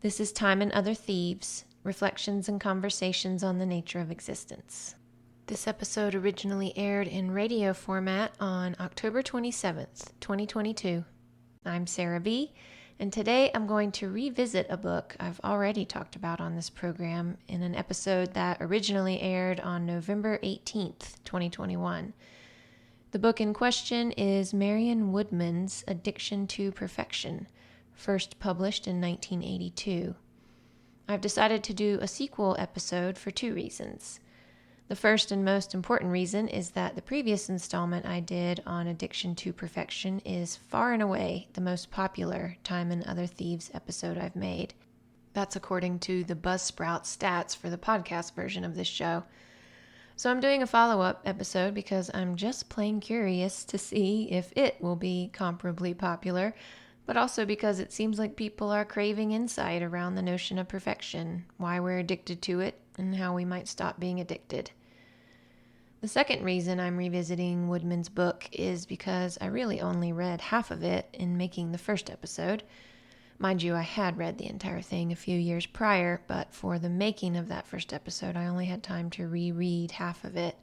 This is Time and Other Thieves, Reflections and Conversations on the Nature of Existence. This episode originally aired in radio format on October 27th, 2022. I'm Sarah B., and today I'm going to revisit a book I've already talked about on this program in an episode that originally aired on November 18th, 2021. The book in question is Marion Woodman's Addiction to Perfection, first published in 1982. I've decided to do a sequel episode for two reasons. The first and most important reason is that the previous installment I did on Addiction to Perfection is far and away the most popular Time and Other Thieves episode I've made. That's according to the Buzzsprout stats for the podcast version of this show. So I'm doing a follow-up episode because I'm just plain curious to see if it will be comparably popular, but also because it seems like people are craving insight around the notion of perfection, why we're addicted to it, and how we might stop being addicted. The second reason I'm revisiting Woodman's book is because I really only read half of it in making the first episode. Mind you, I had read the entire thing a few years prior, but for the making of that first episode, I only had time to reread half of it.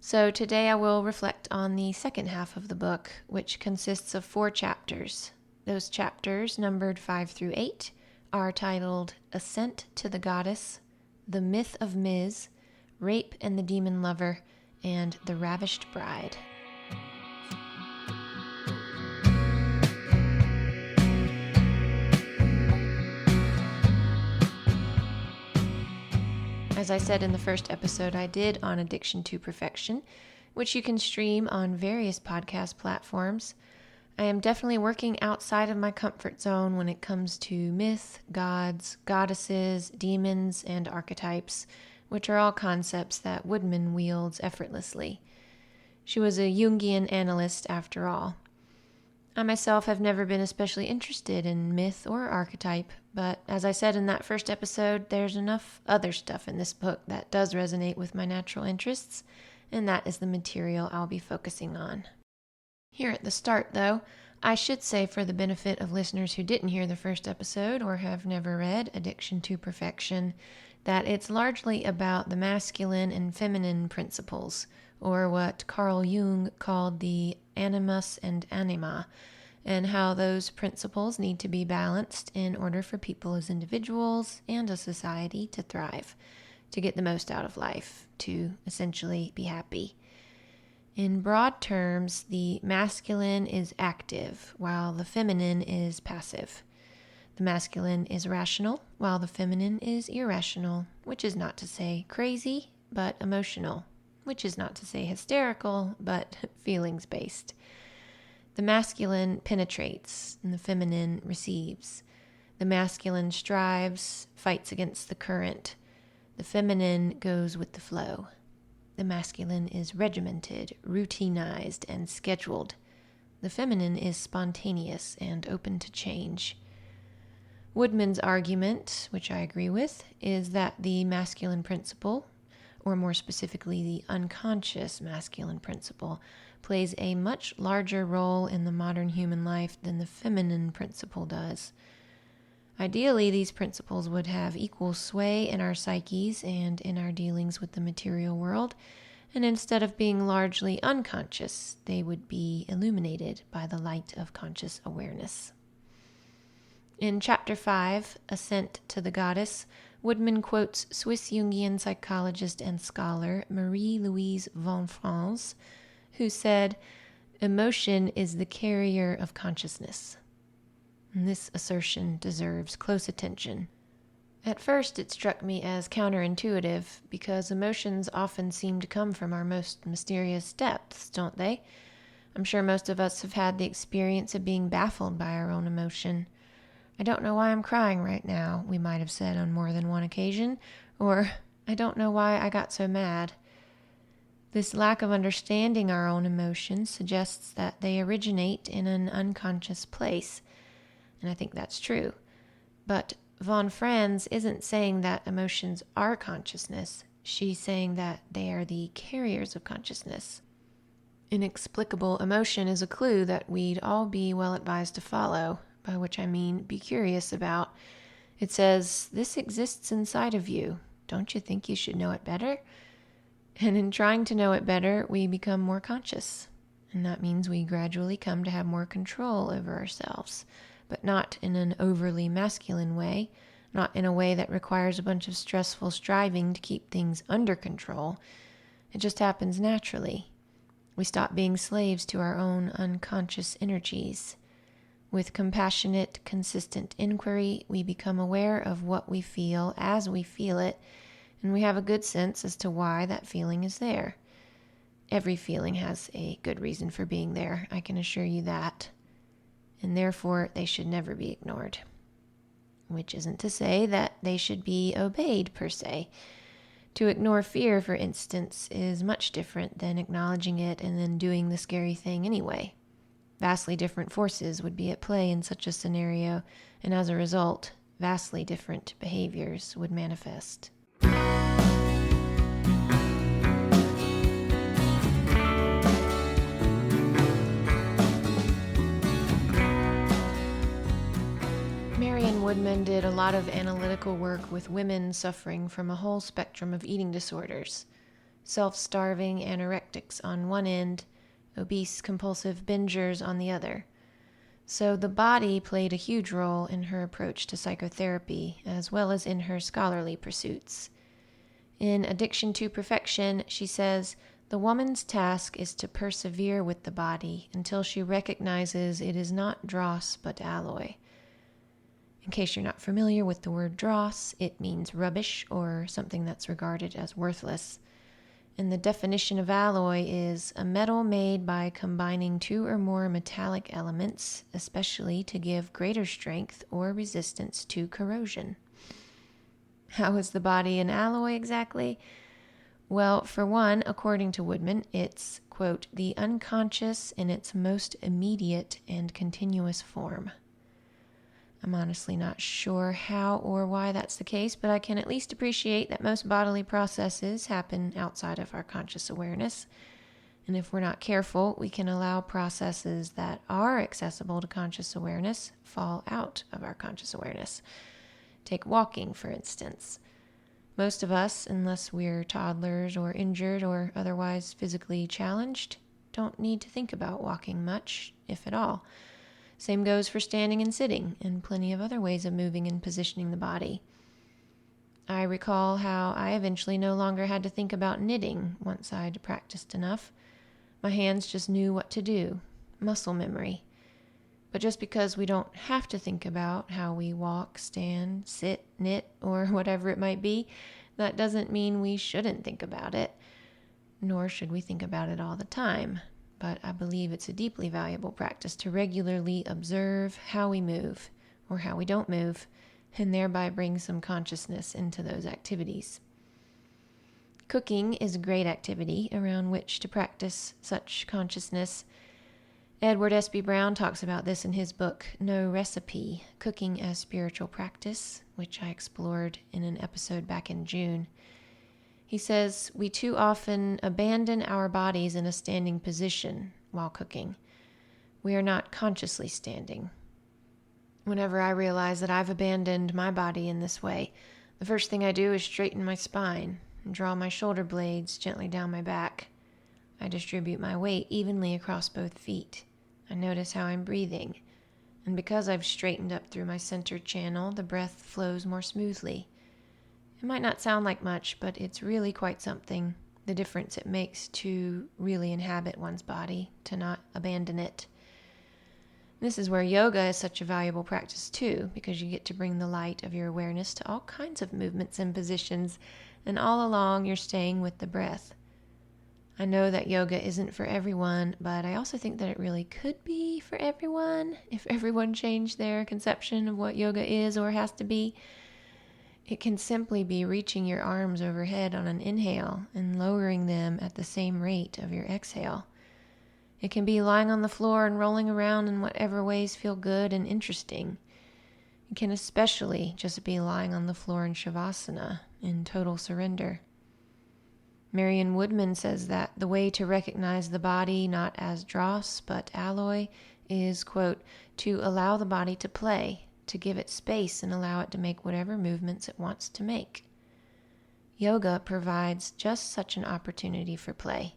So today I will reflect on the second half of the book, which consists of 4 chapters. Those chapters, numbered 5 through 8, are titled Ascent to the Goddess, The Myth of Miz, Rape and the Demon Lover, and The Ravished Bride. As I said in the first episode I did on Addiction to Perfection, which you can stream on various podcast platforms, I am definitely working outside of my comfort zone when it comes to myth, gods, goddesses, demons, and archetypes, which are all concepts that Woodman wields effortlessly. She was a Jungian analyst after all. I myself have never been especially interested in myth or archetype, but as I said in that first episode, there's enough other stuff in this book that does resonate with my natural interests, and that is the material I'll be focusing on. Here at the start, though, I should say for the benefit of listeners who didn't hear the first episode or have never read Addiction to Perfection, that it's largely about the masculine and feminine principles, or what Carl Jung called the animus and anima, and how those principles need to be balanced in order for people as individuals and a society to thrive, to get the most out of life, to essentially be happy. In broad terms, the masculine is active, while the feminine is passive. The masculine is rational, while the feminine is irrational, which is not to say crazy, but emotional, which is not to say hysterical, but feelings-based. The masculine penetrates, and the feminine receives. The masculine strives, fights against the current. The feminine goes with the flow. The masculine is regimented, routinized, and scheduled. The feminine is spontaneous and open to change. Woodman's argument, which I agree with, is that the masculine principle, or more specifically the unconscious masculine principle, plays a much larger role in the modern human life than the feminine principle does. Ideally, these principles would have equal sway in our psyches and in our dealings with the material world, and instead of being largely unconscious, they would be illuminated by the light of conscious awareness. In Chapter 5, Ascent to the Goddess, Woodman quotes Swiss Jungian psychologist and scholar Marie-Louise von Franz, who said, "Emotion is the carrier of consciousness." And this assertion deserves close attention. At first, it struck me as counterintuitive, because emotions often seem to come from our most mysterious depths, don't they? I'm sure most of us have had the experience of being baffled by our own emotion. "I don't know why I'm crying right now," we might have said on more than one occasion, or "I don't know why I got so mad." This lack of understanding our own emotions suggests that they originate in an unconscious place, and I think that's true. But von Franz isn't saying that emotions are consciousness. She's saying that they are the carriers of consciousness. Inexplicable emotion is a clue that we'd all be well advised to follow, by which I mean be curious about, It says, "This exists inside of you. Don't you think you should know it better?" And in trying to know it better, we become more conscious. And that means we gradually come to have more control over ourselves, but not in an overly masculine way, not in a way that requires a bunch of stressful striving to keep things under control. It just happens naturally. We stop being slaves to our own unconscious energies. With compassionate, consistent inquiry, we become aware of what we feel as we feel it, and we have a good sense as to why that feeling is there. Every feeling has a good reason for being there, I can assure you that, and therefore they should never be ignored. Which isn't to say that they should be obeyed per se. To ignore fear, for instance, is much different than acknowledging it and then doing the scary thing anyway. Vastly different forces would be at play in such a scenario, and as a result, vastly different behaviors would manifest. Marion Woodman did a lot of analytical work with women suffering from a whole spectrum of eating disorders. Self-starving anorectics on one end, obese compulsive bingers on the other. So the body played a huge role in her approach to psychotherapy, as well as in her scholarly pursuits. In Addiction to Perfection, she says, "The woman's task is to persevere with the body until she recognizes it is not dross but alloy." In case you're not familiar with the word dross, it means rubbish or something that's regarded as worthless. And the definition of alloy is a metal made by combining two or more metallic elements, especially to give greater strength or resistance to corrosion. How is the body an alloy exactly? Well, for one, according to Woodman, it's, quote, "the unconscious in its most immediate and continuous form." I'm honestly not sure how or why that's the case, but I can at least appreciate that most bodily processes happen outside of our conscious awareness. And if we're not careful, we can allow processes that are accessible to conscious awareness fall out of our conscious awareness. Take walking, for instance. Most of us, unless we're toddlers or injured or otherwise physically challenged, don't need to think about walking much, if at all. Same goes for standing and sitting, and plenty of other ways of moving and positioning the body. I recall how I eventually no longer had to think about knitting once I'd practiced enough. My hands just knew what to do. Muscle memory. But just because we don't have to think about how we walk, stand, sit, knit, or whatever it might be, that doesn't mean we shouldn't think about it. Nor should we think about it all the time. But I believe it's a deeply valuable practice to regularly observe how we move or how we don't move, and thereby bring some consciousness into those activities. Cooking is a great activity around which to practice such consciousness. Edward S.B. Brown talks about this in his book, No Recipe, Cooking as Spiritual Practice, which I explored in an episode back in June. He says, "We too often abandon our bodies in a standing position while cooking. We are not consciously standing. Whenever I realize that I've abandoned my body in this way, the first thing I do is straighten my spine and draw my shoulder blades gently down my back. I distribute my weight evenly across both feet. I notice how I'm breathing. And because I've straightened up through my center channel, the breath flows more smoothly. It might not sound like much, but it's really quite something, the difference it makes to really inhabit one's body, to not abandon it. This is where yoga is such a valuable practice too, because you get to bring the light of your awareness to all kinds of movements and positions, and all along you're staying with the breath. I know that yoga isn't for everyone, but I also think that it really could be for everyone if everyone changed their conception of what yoga is or has to be. It can simply be reaching your arms overhead on an inhale and lowering them at the same rate of your exhale. It can be lying on the floor and rolling around in whatever ways feel good and interesting. It can especially just be lying on the floor in Shavasana, in total surrender. Marion Woodman says that the way to recognize the body not as dross but alloy is, quote, "to allow the body to play, to give it space and allow it to make whatever movements it wants to make. Yoga provides just such an opportunity for play.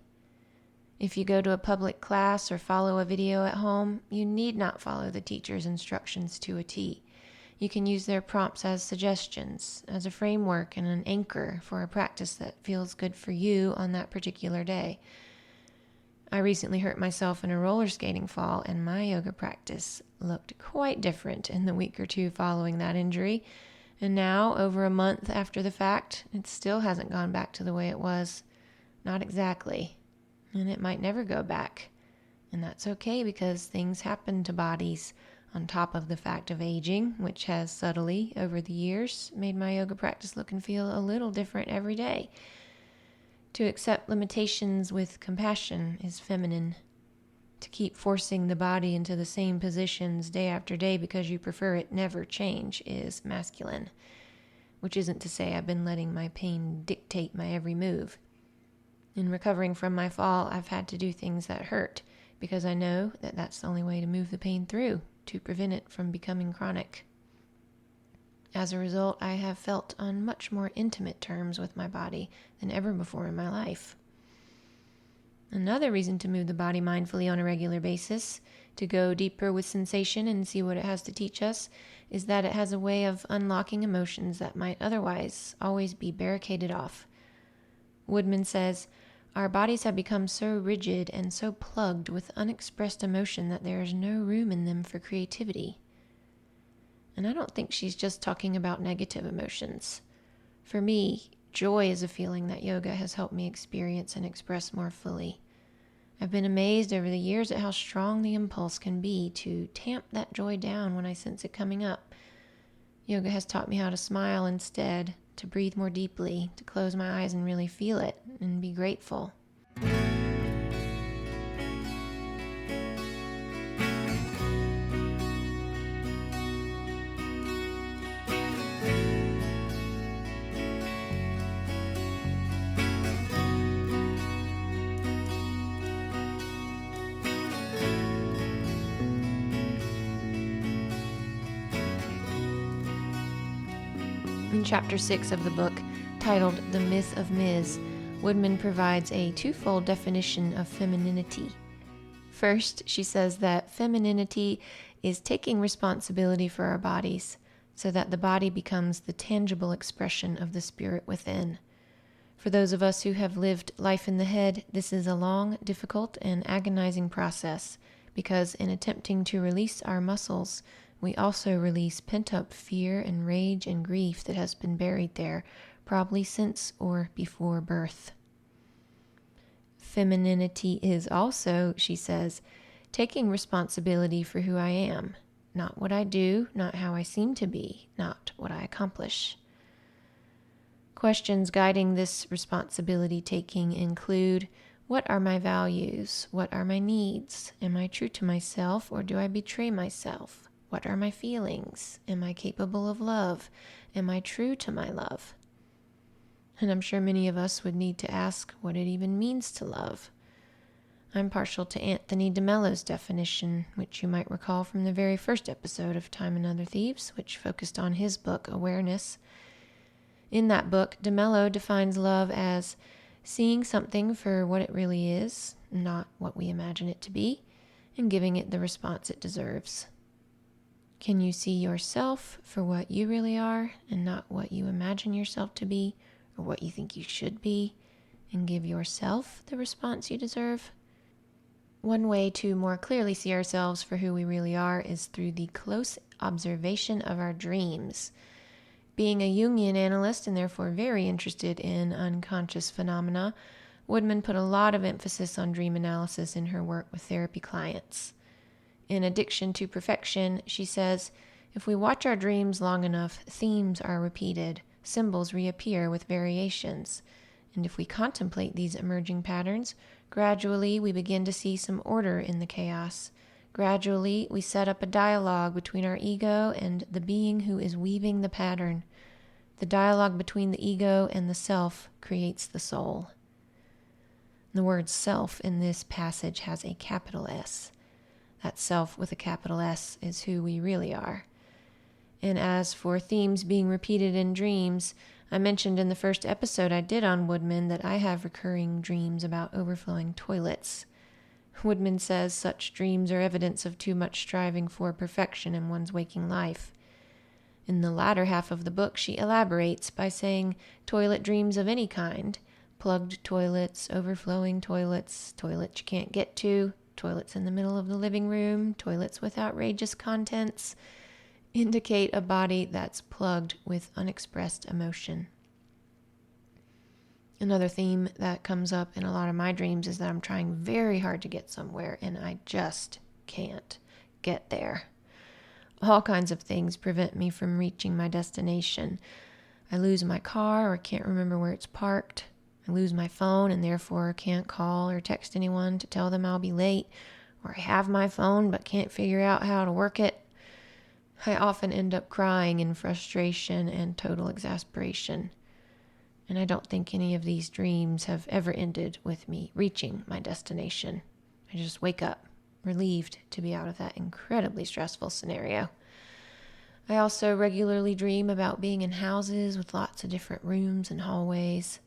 If you go to a public class or follow a video at home, you need not follow the teacher's instructions to a T. You can use their prompts as suggestions, as a framework and an anchor for a practice that feels good for you on that particular day. I recently hurt myself in a roller skating fall, and my yoga practice looked quite different in the week or two following that injury. And now, over a month after the fact, it still hasn't gone back to the way it was. Not exactly. And it might never go back. And that's okay, because things happen to bodies, on top of the fact of aging, which has subtly, over the years, made my yoga practice look and feel a little different every day. To accept limitations with compassion is feminine. To keep forcing the body into the same positions day after day because you prefer it never change is masculine. Which isn't to say I've been letting my pain dictate my every move. In recovering from my fall, I've had to do things that hurt, because I know that that's the only way to move the pain through, to prevent it from becoming chronic. As a result, I have felt on much more intimate terms with my body than ever before in my life. Another reason to move the body mindfully on a regular basis, to go deeper with sensation and see what it has to teach us, is that it has a way of unlocking emotions that might otherwise always be barricaded off. Woodman says, "Our bodies have become so rigid and so plugged with unexpressed emotion that there is no room in them for creativity." And I don't think she's just talking about negative emotions. For me, joy is a feeling that yoga has helped me experience and express more fully. I've been amazed over the years at how strong the impulse can be to tamp that joy down when I sense it coming up. Yoga has taught me how to smile instead, to breathe more deeply, to close my eyes and really feel it, and be grateful. In Chapter 6 of the book, titled The Myth of Ms., Woodman provides a twofold definition of femininity. First, she says that femininity is taking responsibility for our bodies, so that the body becomes the tangible expression of the spirit within. For those of us who have lived life in the head, this is a long, difficult, and agonizing process, because in attempting to release our muscles, we also release pent-up fear and rage and grief that has been buried there, probably since or before birth. Femininity is also, she says, taking responsibility for who I am, not what I do, not how I seem to be, not what I accomplish. Questions guiding this responsibility taking include, what are my values? What are my needs? Am I true to myself, or do I betray myself? What are my feelings? Am I capable of love? Am I true to my love? And I'm sure many of us would need to ask what it even means to love. I'm partial to Anthony DeMello's definition, which you might recall from the very first episode of Time and Other Thieves, which focused on his book, Awareness. In that book, DeMello defines love as seeing something for what it really is, not what we imagine it to be, and giving it the response it deserves. Can you see yourself for what you really are and not what you imagine yourself to be or what you think you should be, and give yourself the response you deserve? One way to more clearly see ourselves for who we really are is through the close observation of our dreams. Being a Jungian analyst and therefore very interested in unconscious phenomena, Woodman put a lot of emphasis on dream analysis in her work with therapy clients. In Addiction to Perfection, she says, if we watch our dreams long enough, themes are repeated, symbols reappear with variations. And if we contemplate these emerging patterns, gradually we begin to see some order in the chaos. Gradually, we set up a dialogue between our ego and the being who is weaving the pattern. The dialogue between the ego and the self creates the soul. The word self in this passage has a capital S. That self with a capital S is who we really are. And as for themes being repeated in dreams, I mentioned in the first episode I did on Woodman that I have recurring dreams about overflowing toilets. Woodman says such dreams are evidence of too much striving for perfection in one's waking life. In the latter half of the book, she elaborates by saying toilet dreams of any kind, plugged toilets, overflowing toilets, toilets you can't get to, toilets in the middle of the living room, toilets with outrageous contents, indicate a body that's plugged with unexpressed emotion. Another theme that comes up in a lot of my dreams is that I'm trying very hard to get somewhere and I just can't get there. All kinds of things prevent me from reaching my destination. I lose my car or can't remember where it's parked. I lose my phone and therefore can't call or text anyone to tell them I'll be late. Or I have my phone but can't figure out how to work it. I often end up crying in frustration and total exasperation. And I don't think any of these dreams have ever ended with me reaching my destination. I just wake up, relieved to be out of that incredibly stressful scenario. I also regularly dream about being in houses with lots of different rooms and hallways.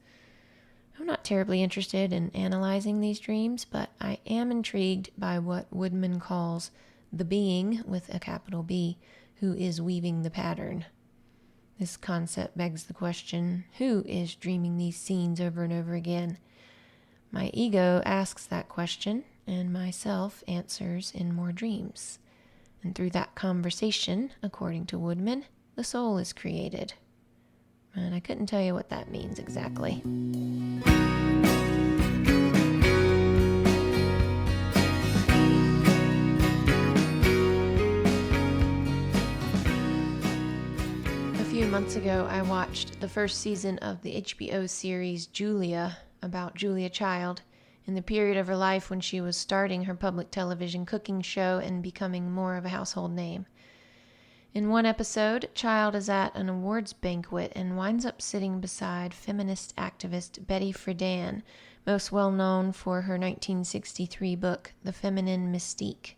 I'm not terribly interested in analyzing these dreams, but I am intrigued by what Woodman calls the being, with a capital B, who is weaving the pattern. This concept begs the question, who is dreaming these scenes over and over again? My ego asks that question, and myself answers in more dreams. And through that conversation, according to Woodman, the soul is created. And I couldn't tell you what that means exactly. Months ago, I watched the first season of the HBO series Julia, about Julia Child, in the period of her life when she was starting her public television cooking show and becoming more of a household name. In one episode, Child is at an awards banquet and winds up sitting beside feminist activist Betty Friedan, most well known for her 1963 book, The Feminine Mystique.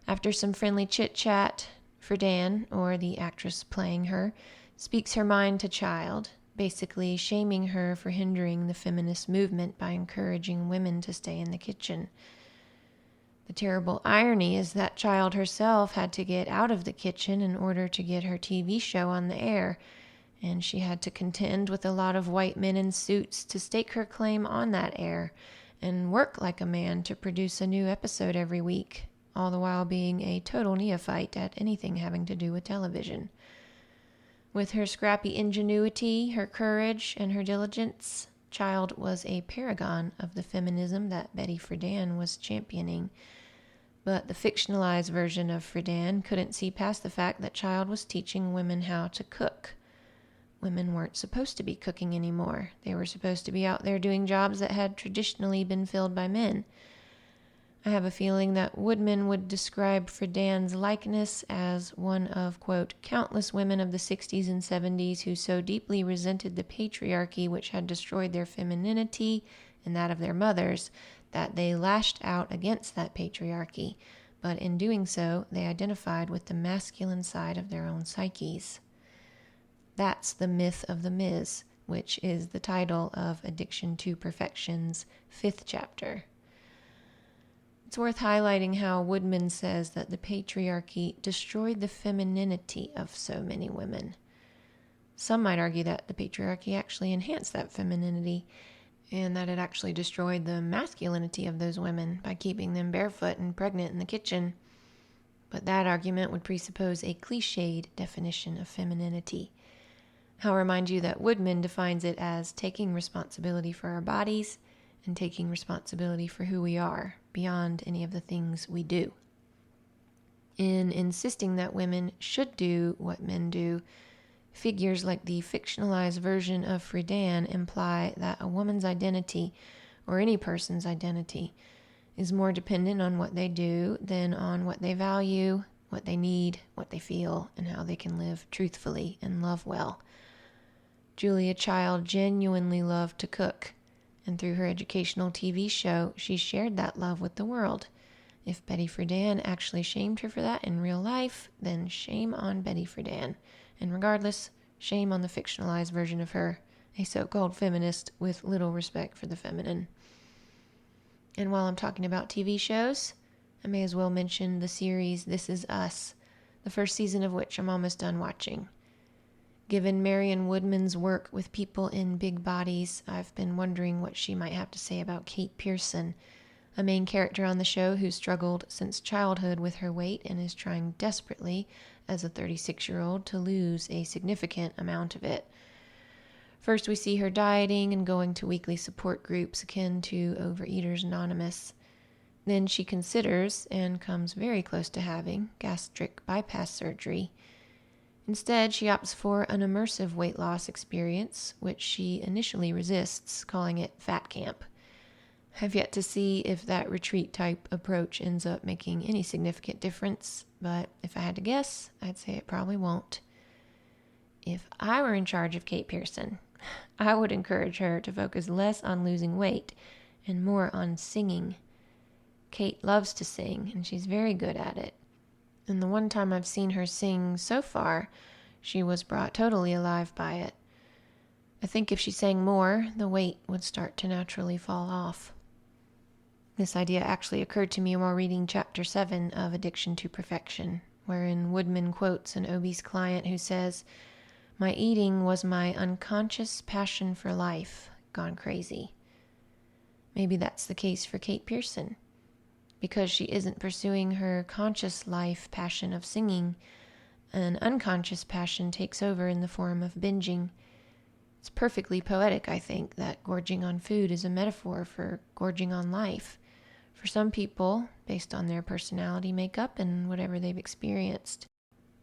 After some friendly chit-chat, Friedan, or the actress playing her, speaks her mind to Child, basically shaming her for hindering the feminist movement by encouraging women to stay in the kitchen. The terrible irony is that Child herself had to get out of the kitchen in order to get her TV show on the air, and she had to contend with a lot of white men in suits to stake her claim on that air and work like a man to produce a new episode every week, all the while being a total neophyte at anything having to do with television. With her scrappy ingenuity, her courage, and her diligence, Child was a paragon of the feminism that Betty Friedan was championing. But the fictionalized version of Friedan couldn't see past the fact that Child was teaching women how to cook. Women weren't supposed to be cooking anymore. They were supposed to be out there doing jobs that had traditionally been filled by men. I have a feeling that Woodman would describe Friedan's likeness as one of, quote, countless women of the 60s and 70s who so deeply resented the patriarchy which had destroyed their femininity and that of their mothers that they lashed out against that patriarchy, but in doing so, they identified with the masculine side of their own psyches. That's the myth of the Ms., which is the title of Addiction to Perfection's 5th chapter. It's worth highlighting how Woodman says that the patriarchy destroyed the femininity of so many women. Some might argue that the patriarchy actually enhanced that femininity, and that it actually destroyed the masculinity of those women by keeping them barefoot and pregnant in the kitchen. But that argument would presuppose a cliched definition of femininity. I'll remind you that Woodman defines it as taking responsibility for our bodies and taking responsibility for who we are, beyond any of the things we do. In insisting that women should do what men do, figures like the fictionalized version of Friedan imply that a woman's identity, or any person's identity, is more dependent on what they do than on what they value, what they need, what they feel, and how they can live truthfully and love well. Julia Child genuinely loved to cook, and through her educational TV show, she shared that love with the world. If Betty Friedan actually shamed her for that in real life, then shame on Betty Friedan. And regardless, shame on the fictionalized version of her, a so-called feminist with little respect for the feminine. And while I'm talking about TV shows, I may as well mention the series This Is Us, the first season of which I'm almost done watching. Given Marion Woodman's work with people in big bodies, I've been wondering what she might have to say about Kate Pearson, a main character on the show who struggled since childhood with her weight and is trying desperately, as a 36-year-old, to lose a significant amount of it. First, we see her dieting and going to weekly support groups akin to Overeaters Anonymous. Then she considers, and comes very close to having, gastric bypass surgery. Instead, she opts for an immersive weight loss experience, which she initially resists, calling it fat camp. I've yet to see if that retreat-type approach ends up making any significant difference, but if I had to guess, I'd say it probably won't. If I were in charge of Kate Pearson, I would encourage her to focus less on losing weight and more on singing. Kate loves to sing, and she's very good at it. And the one time I've seen her sing so far, she was brought totally alive by it. I think if she sang more, the weight would start to naturally fall off. This idea actually occurred to me while reading Chapter 7 of Addiction to Perfection, wherein Woodman quotes an obese client who says, "My eating was my unconscious passion for life, gone crazy." Maybe that's the case for Kate Pearson. Because she isn't pursuing her conscious life passion of singing, an unconscious passion takes over in the form of binging. It's perfectly poetic, I think, that gorging on food is a metaphor for gorging on life. For some people, based on their personality makeup and whatever they've experienced.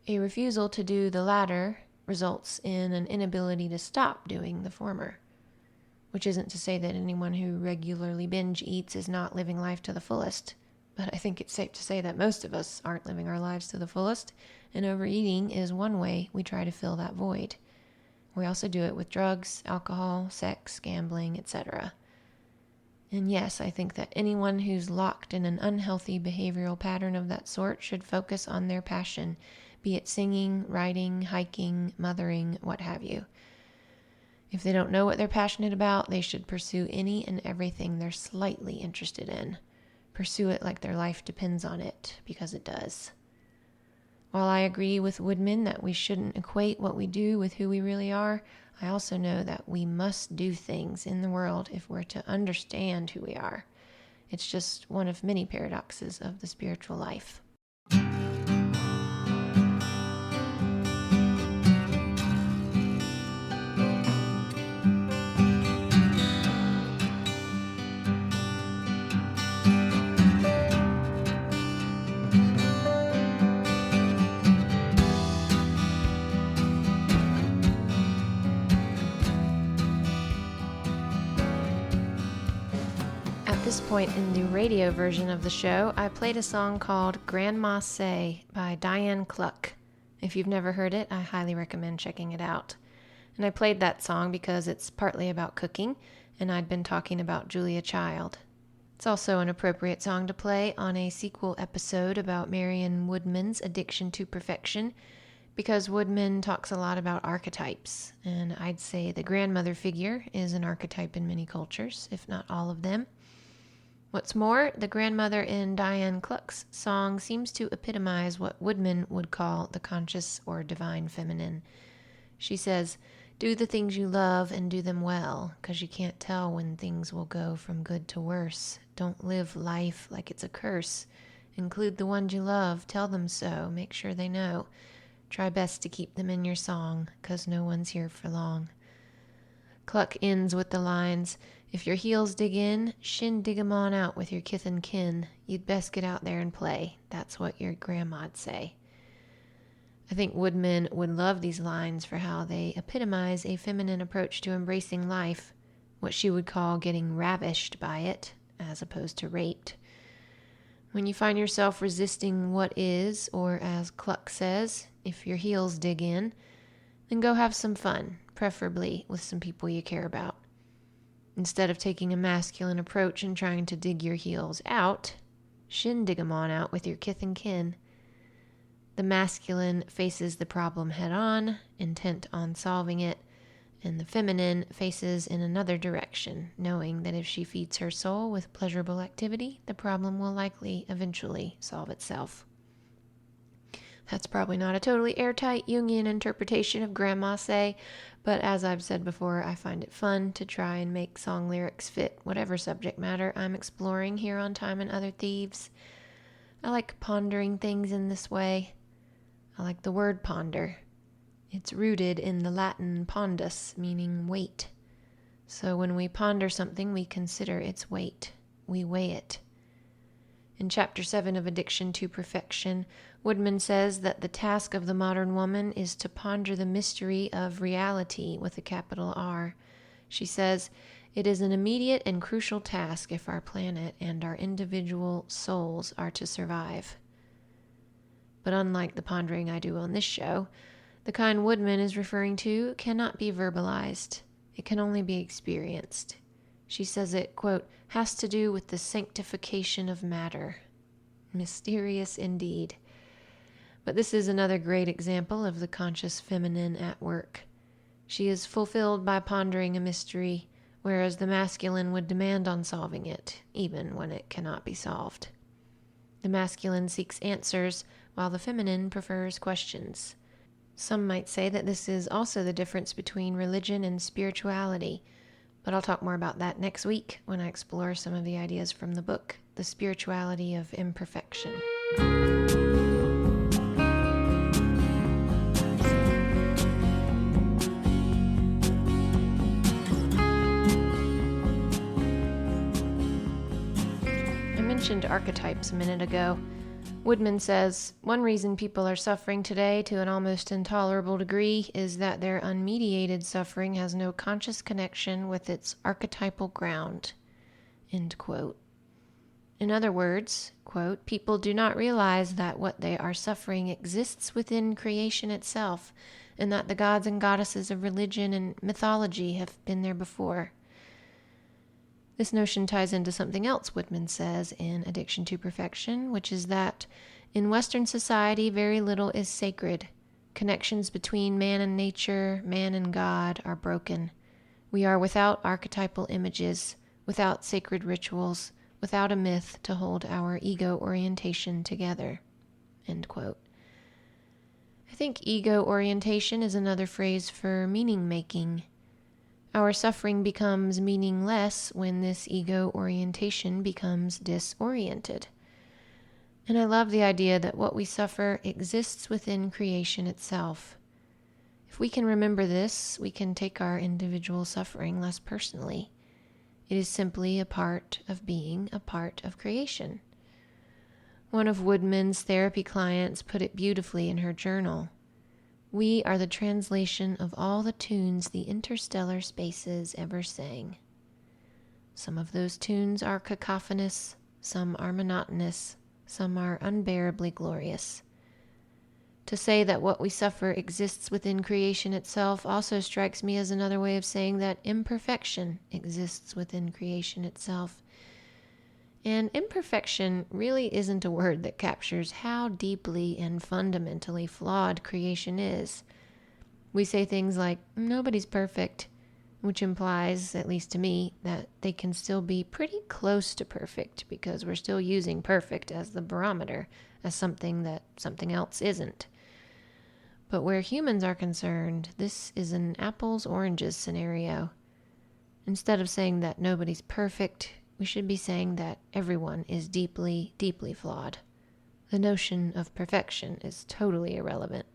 A refusal to do the latter results in an inability to stop doing the former. Which isn't to say that anyone who regularly binge eats is not living life to the fullest. But I think it's safe to say that most of us aren't living our lives to the fullest, and overeating is one way we try to fill that void. We also do it with drugs, alcohol, sex, gambling, etc. And yes, I think that anyone who's locked in an unhealthy behavioral pattern of that sort should focus on their passion, be it singing, writing, hiking, mothering, what have you. If they don't know what they're passionate about, they should pursue any and everything they're slightly interested in. Pursue it like their life depends on it, because it does. While I agree with Woodman that we shouldn't equate what we do with who we really are, I also know that we must do things in the world if we're to understand who we are. It's just one of many paradoxes of the spiritual life. At this point in the radio version of the show, I played a song called Grandma Say by Diane Cluck. If you've never heard it, I highly recommend checking it out. And I played that song because it's partly about cooking, and I'd been talking about Julia Child. It's also an appropriate song to play on a sequel episode about Marion Woodman's Addiction to Perfection, because Woodman talks a lot about archetypes, and I'd say the grandmother figure is an archetype in many cultures, if not all of them. What's more, the grandmother in Diane Cluck's song seems to epitomize what Woodman would call the conscious or divine feminine. She says, "Do the things you love and do them well, 'cause you can't tell when things will go from good to worse. Don't live life like it's a curse. Include the ones you love, tell them so, make sure they know. Try best to keep them in your song, 'cause no one's here for long." Cluck ends with the lines, "If your heels dig in, dig 'em on out with your kith and kin. You'd best get out there and play. That's what your grandma'd say." I think Woodman would love these lines for how they epitomize a feminine approach to embracing life, what she would call getting ravished by it, as opposed to raped. When you find yourself resisting what is, or as Cluck says, if your heels dig in, then go have some fun, preferably with some people you care about. Instead of taking a masculine approach and trying to dig your heels out, Shindig 'em on out with your kith and kin. The masculine faces the problem head on, intent on solving it, and the feminine faces in another direction, knowing that if she feeds her soul with pleasurable activity, the problem will likely eventually solve itself. That's probably not a totally airtight Jungian interpretation of Grandma Say, but as I've said before, I find it fun to try and make song lyrics fit whatever subject matter I'm exploring here on Time and Other Thieves. I like pondering things in this way. I like the word ponder. It's rooted in the Latin pondus, meaning weight. So when we ponder something, we consider its weight. We weigh it. In Chapter 7 of Addiction to Perfection, Woodman says that the task of the modern woman is to ponder the mystery of reality with a capital R. She says, "It is an immediate and crucial task if our planet and our individual souls are to survive." But unlike the pondering I do on this show, the kind Woodman is referring to cannot be verbalized. It can only be experienced. She says it, quote, "has to do with the sanctification of matter." Mysterious indeed. But this is another great example of the conscious feminine at work. She is fulfilled by pondering a mystery, whereas the masculine would demand on solving it, even when it cannot be solved. The masculine seeks answers, while the feminine prefers questions. Some might say that this is also the difference between religion and spirituality, but I'll talk more about that next week when I explore some of the ideas from the book, The Spirituality of Imperfection. I mentioned archetypes a minute ago. Woodman says, one reason people are suffering today to an almost intolerable degree is that their unmediated suffering has no conscious connection with its archetypal ground. End quote. In other words, quote, people do not realize that what they are suffering exists within creation itself, and that the gods and goddesses of religion and mythology have been there before. This notion ties into something else Woodman says in Addiction to Perfection, which is that in Western society, very little is sacred. Connections between man and nature, man and God, are broken. We are without archetypal images, without sacred rituals, without a myth to hold our ego orientation together. End quote. I think ego orientation is another phrase for meaning-making. Our suffering becomes meaningless when this ego orientation becomes disoriented. And I love the idea that what we suffer exists within creation itself. If we can remember this, we can take our individual suffering less personally. It is simply a part of being a part of creation. One of Woodman's therapy clients put it beautifully in her journal. We are the translation of all the tunes the interstellar spaces ever sang. Some of those tunes are cacophonous, some are monotonous, some are unbearably glorious. To say that what we suffer exists within creation itself also strikes me as another way of saying that imperfection exists within creation itself. And imperfection really isn't a word that captures how deeply and fundamentally flawed creation is. We say things like, nobody's perfect, which implies, at least to me, that they can still be pretty close to perfect because we're still using perfect as the barometer, as something that something else isn't. But where humans are concerned, this is an apples-oranges scenario. Instead of saying that nobody's perfect, we should be saying that everyone is deeply, deeply flawed. The notion of perfection is totally irrelevant.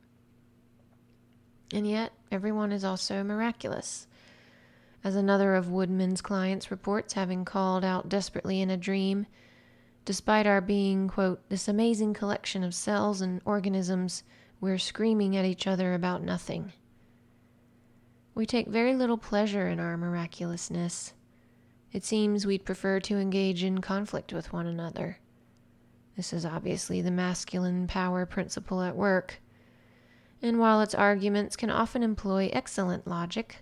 And yet, everyone is also miraculous. As another of Woodman's clients reports, having called out desperately in a dream, despite our being, quote, this amazing collection of cells and organisms, we're screaming at each other about nothing. We take very little pleasure in our miraculousness. It seems we'd prefer to engage in conflict with one another. This is obviously the masculine power principle at work. And while its arguments can often employ excellent logic,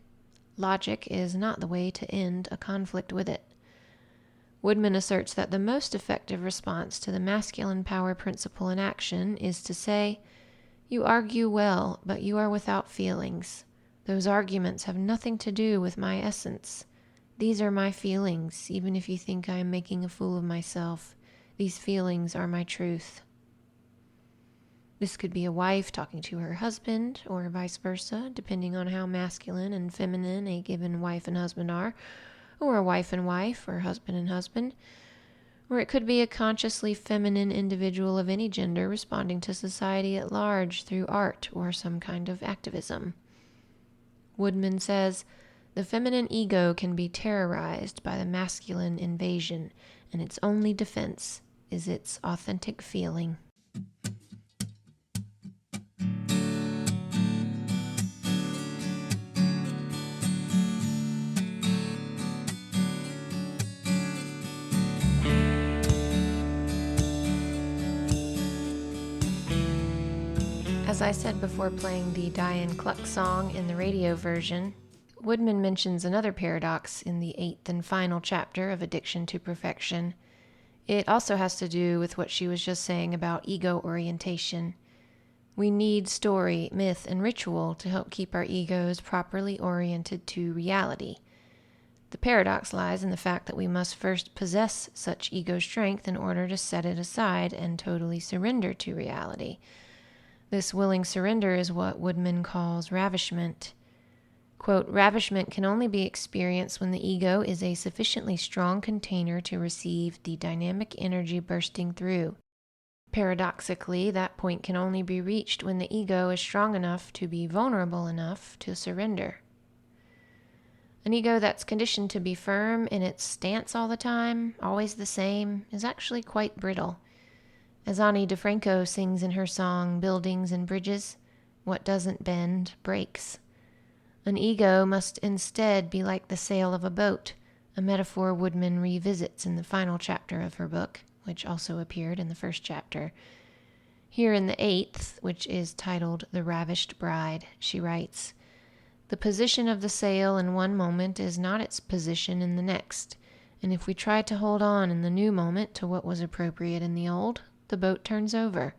logic is not the way to end a conflict with it. Woodman asserts that the most effective response to the masculine power principle in action is to say, "You argue well, but you are without feelings. Those arguments have nothing to do with my essence. These are my feelings, even if you think I am making a fool of myself. These feelings are my truth." This could be a wife talking to her husband, or vice versa, depending on how masculine and feminine a given wife and husband are, or a wife and wife, or husband and husband. Or it could be a consciously feminine individual of any gender responding to society at large through art or some kind of activism. Woodman says, "The feminine ego can be terrorized by the masculine invasion, and its only defense is its authentic feeling." As I said before playing the Diane Cluck song in the radio version, Woodman mentions another paradox in the 8th and final chapter of Addiction to Perfection. It also has to do with what she was just saying about ego orientation. We need story, myth, and ritual to help keep our egos properly oriented to reality. The paradox lies in the fact that we must first possess such ego strength in order to set it aside and totally surrender to reality. This willing surrender is what Woodman calls ravishment. Quote, "Ravishment can only be experienced when the ego is a sufficiently strong container to receive the dynamic energy bursting through. Paradoxically, that point can only be reached when the ego is strong enough to be vulnerable enough to surrender. An ego that's conditioned to be firm in its stance all the time, always the same, is actually quite brittle. As Ani DeFranco sings in her song Buildings and Bridges, what doesn't bend breaks. An ego must instead be like the sail of a boat, a metaphor Woodman revisits in the final chapter of her book, which also appeared in the first chapter. Here in the 8th, which is titled The Ravished Bride, she writes, "The position of the sail in one moment is not its position in the next, and if we try to hold on in the new moment to what was appropriate in the old, the boat turns over.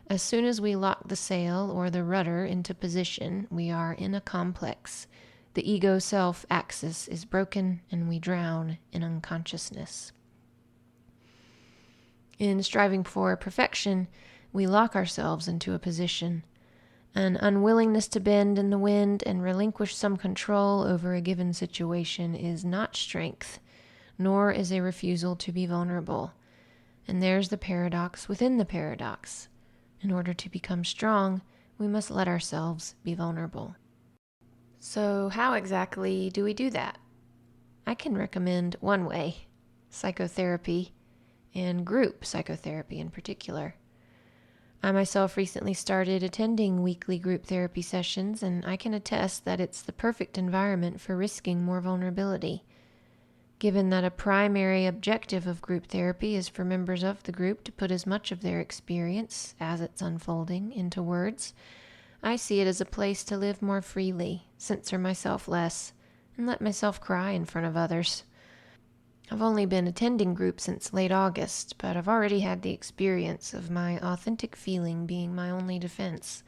As soon as we lock the sail or the rudder into position, we are in a complex. The ego self axis is broken and we drown in unconsciousness." In striving for perfection, we lock ourselves into a position. An unwillingness to bend in the wind and relinquish some control over a given situation is not strength, nor is a refusal to be vulnerable. And there's the paradox within the paradox. In order to become strong, we must let ourselves be vulnerable. So how exactly do we do that? I can recommend one way: psychotherapy, and group psychotherapy in particular. I myself recently started attending weekly group therapy sessions, and I can attest that it's the perfect environment for risking more vulnerability. Given that a primary objective of group therapy is for members of the group to put as much of their experience, as it's unfolding, into words, I see it as a place to live more freely, censor myself less, and let myself cry in front of others. I've only been attending groups since late August, but I've already had the experience of my authentic feeling being my only defense.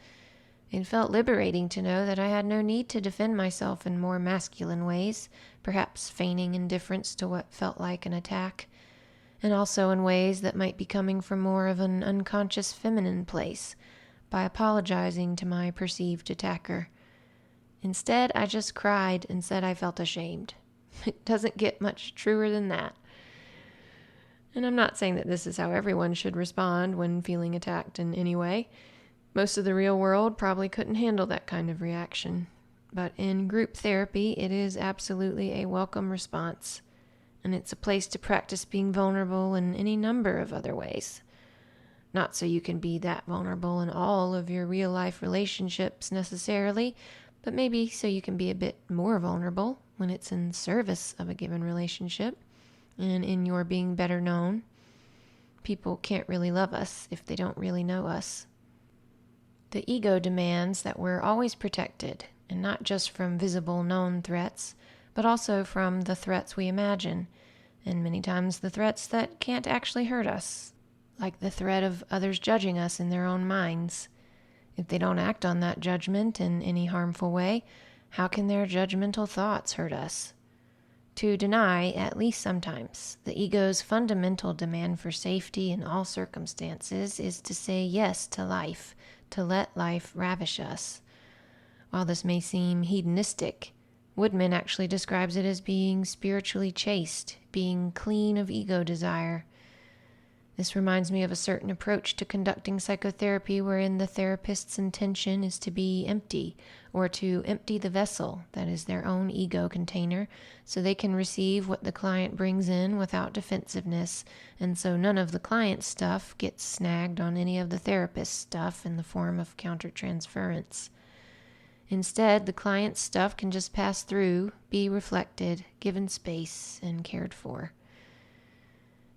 It felt liberating to know that I had no need to defend myself in more masculine ways, perhaps feigning indifference to what felt like an attack, and also in ways that might be coming from more of an unconscious feminine place, by apologizing to my perceived attacker. Instead, I just cried and said I felt ashamed. It doesn't get much truer than that. And I'm not saying that this is how everyone should respond when feeling attacked in any way. Most of the real world probably couldn't handle that kind of reaction. But in group therapy, it is absolutely a welcome response. And it's a place to practice being vulnerable in any number of other ways. Not so you can be that vulnerable in all of your real-life relationships necessarily, but maybe so you can be a bit more vulnerable when it's in service of a given relationship and in your being better known. People can't really love us if they don't really know us. The ego demands that we're always protected, and not just from visible known threats, but also from the threats we imagine, and many times the threats that can't actually hurt us, like the threat of others judging us in their own minds. If they don't act on that judgment in any harmful way, how can their judgmental thoughts hurt us? To deny, at least sometimes, the ego's fundamental demand for safety in all circumstances is to say yes to life, to let life ravish us. While this may seem hedonistic, Woodman actually describes it as being spiritually chaste, being clean of ego desire. This reminds me of a certain approach to conducting psychotherapy wherein the therapist's intention is to be empty, or to empty the vessel that is their own ego container, so they can receive what the client brings in without defensiveness, and so none of the client's stuff gets snagged on any of the therapist's stuff in the form of countertransference. Instead, the client's stuff can just pass through, be reflected, given space, and cared for.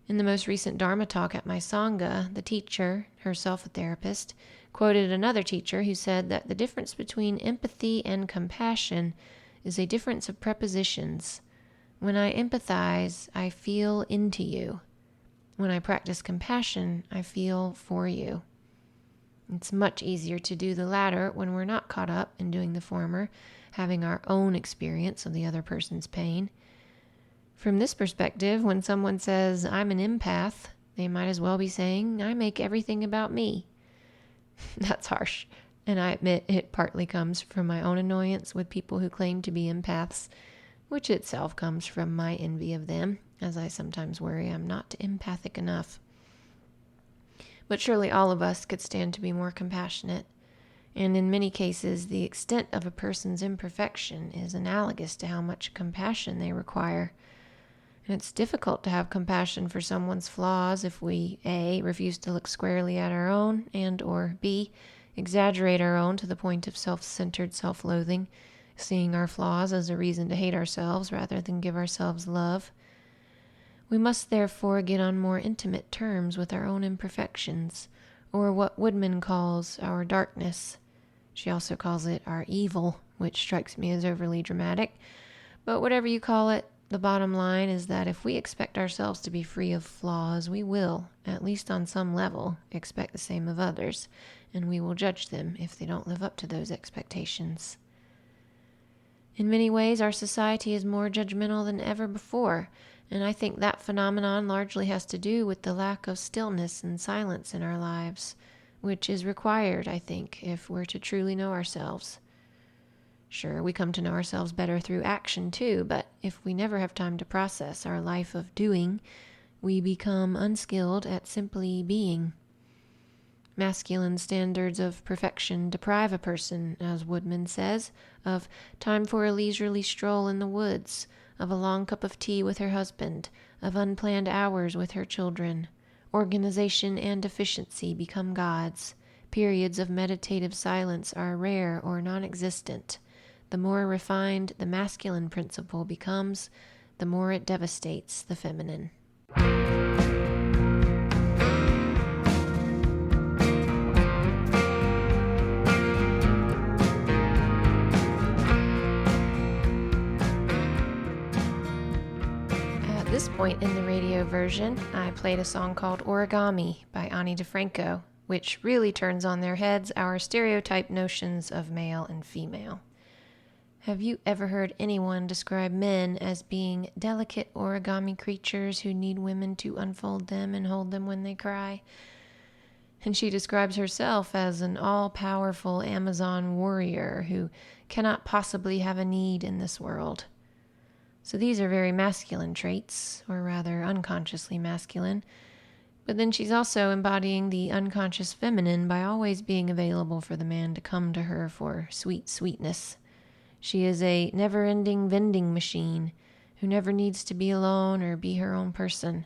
In the most recent Dharma talk at my Sangha, the teacher, herself a therapist, quoted another teacher who said that the difference between empathy and compassion is a difference of prepositions. When I empathize, I feel into you. When I practice compassion, I feel for you. It's much easier to do the latter when we're not caught up in doing the former, having our own experience of the other person's pain. From this perspective, when someone says, I'm an empath, they might as well be saying, I make everything about me. That's harsh, and I admit it partly comes from my own annoyance with people who claim to be empaths, which itself comes from my envy of them, as I sometimes worry I'm not empathic enough. But surely all of us could stand to be more compassionate, and in many cases the extent of a person's imperfection is analogous to how much compassion they require. And it's difficult to have compassion for someone's flaws if we, A, refuse to look squarely at our own, and or B, exaggerate our own to the point of self-centered self-loathing, seeing our flaws as a reason to hate ourselves rather than give ourselves love. We must therefore get on more intimate terms with our own imperfections, or what Woodman calls our darkness. She also calls it our evil, which strikes me as overly dramatic. But whatever you call it, the bottom line is that if we expect ourselves to be free of flaws, we will, at least on some level, expect the same of others, and we will judge them if they don't live up to those expectations. In many ways, our society is more judgmental than ever before, and I think that phenomenon largely has to do with the lack of stillness and silence in our lives, which is required, I think, if we're to truly know ourselves. Sure, we come to know ourselves better through action too, but if we never have time to process our life of doing, we become unskilled at simply being. Masculine standards of perfection deprive a person, as Woodman says, of time for a leisurely stroll in the woods, of a long cup of tea with her husband, of unplanned hours with her children. Organization and efficiency become gods. Periods of meditative silence are rare or non-existent. The more refined the masculine principle becomes, the more it devastates the feminine. At this point in the radio version, I played a song called Origami by Ani DeFranco, which really turns on their heads our stereotyped notions of male and female. Have you ever heard anyone describe men as being delicate origami creatures who need women to unfold them and hold them when they cry? And she describes herself as an all-powerful Amazon warrior who cannot possibly have a need in this world. So these are very masculine traits, or rather unconsciously masculine. But then she's also embodying the unconscious feminine by always being available for the man to come to her for sweet sweetness. She is a never-ending vending machine who never needs to be alone or be her own person.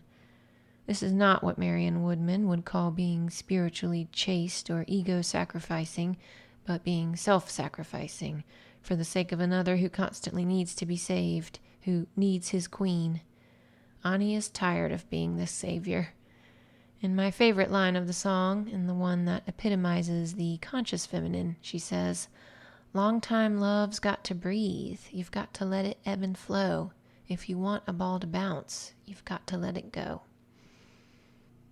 This is not what Marion Woodman would call being spiritually chaste or ego-sacrificing, but being self-sacrificing for the sake of another who constantly needs to be saved, who needs his queen. Ani is tired of being this savior. In my favorite line of the song, and the one that epitomizes the conscious feminine, she says, "Long time love's got to breathe. You've got to let it ebb and flow. If you want a ball to bounce, you've got to let it go.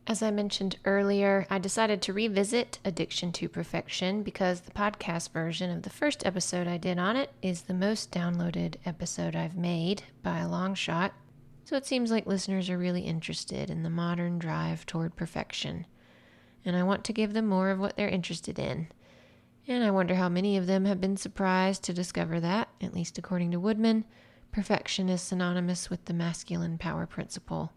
As I mentioned earlier, I decided to revisit Addiction to Perfection because the podcast version of the first episode I did on it is the most downloaded episode I've made by a long shot. So it seems like listeners are really interested in the modern drive toward perfection. And I want to give them more of what they're interested in. And I wonder how many of them have been surprised to discover that, at least according to Woodman, perfection is synonymous with the masculine power principle.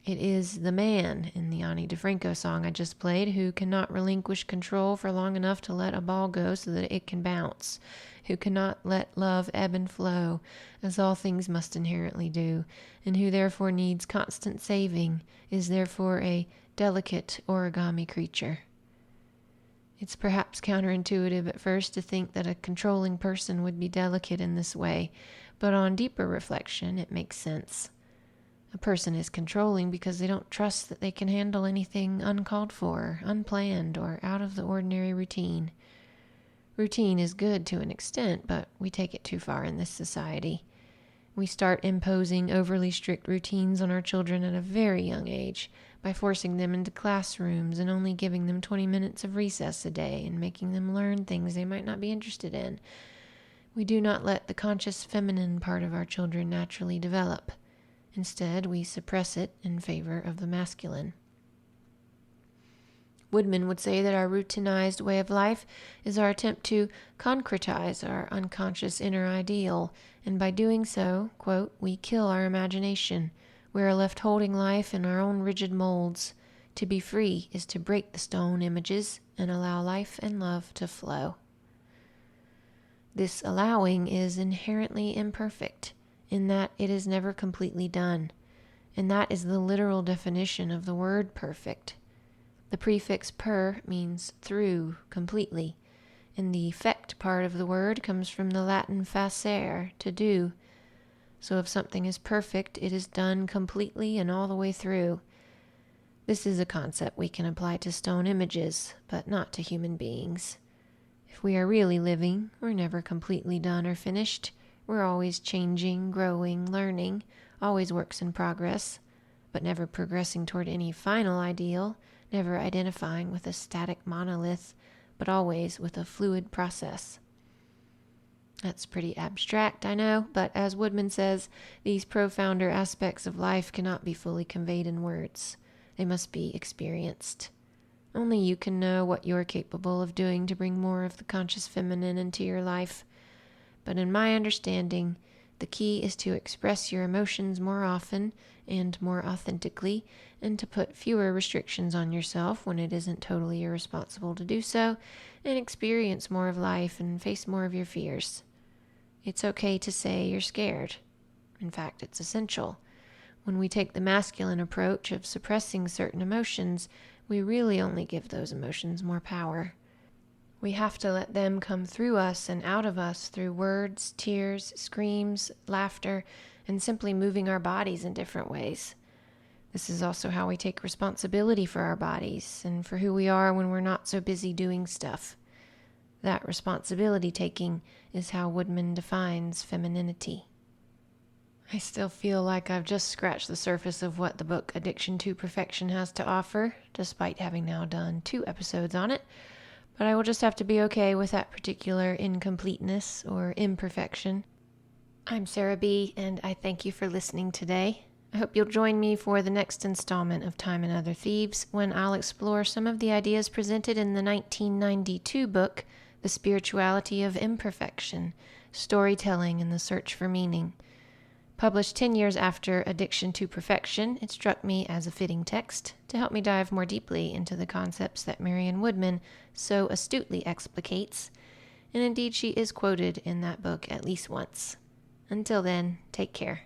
It is the man in the Ani DeFranco song I just played who cannot relinquish control for long enough to let a ball go so that it can bounce, who cannot let love ebb and flow, as all things must inherently do, and who therefore needs constant saving, is therefore a delicate origami creature. It's perhaps counterintuitive at first to think that a controlling person would be delicate in this way, but on deeper reflection, it makes sense. A person is controlling because they don't trust that they can handle anything uncalled for, unplanned, or out of the ordinary routine. Routine is good to an extent, but we take it too far in this society. We start imposing overly strict routines on our children at a very young age by forcing them into classrooms and only giving them 20 minutes of recess a day and making them learn things they might not be interested in. We do not let the conscious feminine part of our children naturally develop. Instead, we suppress it in favor of the masculine. Woodman would say that our routinized way of life is our attempt to concretize our unconscious inner ideal, and by doing so, quote, we kill our imagination. We are left holding life in our own rigid molds. To be free is to break the stone images and allow life and love to flow. This allowing is inherently imperfect, in that it is never completely done, and that is the literal definition of the word perfect. The prefix per means through, completely, and the effect part of the word comes from the Latin facere, to do. So if something is perfect, it is done completely and all the way through. This is a concept we can apply to stone images, but not to human beings. If we are really living, we're never completely done or finished. We're always changing, growing, learning, always works in progress, but never progressing toward any final ideal, never identifying with a static monolith, but always with a fluid process. That's pretty abstract, I know, but as Woodman says, these profounder aspects of life cannot be fully conveyed in words. They must be experienced. Only you can know what you're capable of doing to bring more of the conscious feminine into your life. But in my understanding, the key is to express your emotions more often and more authentically, and to put fewer restrictions on yourself when it isn't totally irresponsible to do so, and experience more of life and face more of your fears. It's okay to say you're scared. In fact, it's essential. When we take the masculine approach of suppressing certain emotions, we really only give those emotions more power. We have to let them come through us and out of us through words, tears, screams, laughter, and simply moving our bodies in different ways. This is also how we take responsibility for our bodies and for who we are when we're not so busy doing stuff. That responsibility taking is how Woodman defines femininity. I still feel like I've just scratched the surface of what the book Addiction to Perfection has to offer, despite having now done 2 episodes on it. But I will just have to be okay with that particular incompleteness or imperfection. I'm Sarah B., and I thank you for listening today. I hope you'll join me for the next installment of Time and Other Thieves, when I'll explore some of the ideas presented in the 1992 book, The Spirituality of Imperfection, Storytelling and the Search for Meaning. Published 10 years after Addiction to Perfection, it struck me as a fitting text to help me dive more deeply into the concepts that Marion Woodman so astutely explicates, and indeed she is quoted in that book at least once. Until then, take care.